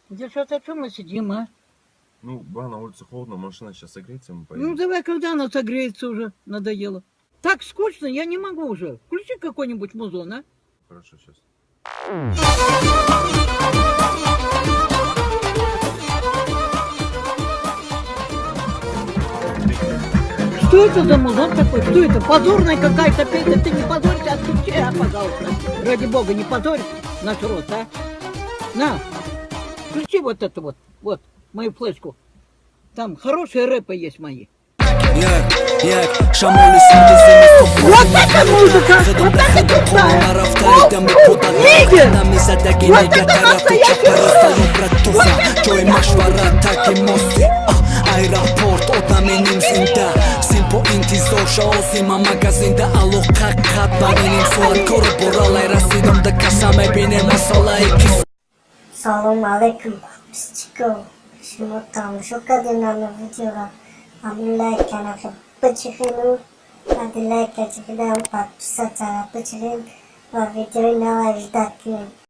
Девчата, о чем мы сидим, а? Ну, на улице холодно, машина сейчас согреется, мы Ну поедем. давай, когда она согреется уже, надоело. Так скучно, я не могу уже. Включи какой-нибудь музон, а? Хорошо, сейчас. Что это за музон такой? Что это? Позорная какая-то песня. Ты не позорься, отключи, пожалуйста. Ради бога, не позорь наш рот, а? На, включи вот это вот, мою флешку. Там хорошие рэпы есть мои. Вот это музыка! Вот это крутая! Нигер! Вот это настоящий Аэропорт, όταν меним зинда Симпо интизор шаосима магазинда Алох қаққат бариним суат Кору боралай расидам да касаме бине масала икис Салам алейкум, Chico. Shimotam, Shukadina no video. I'm like an of a Puchinu. I like a chicken, but such a Puchilin. Or video now I was that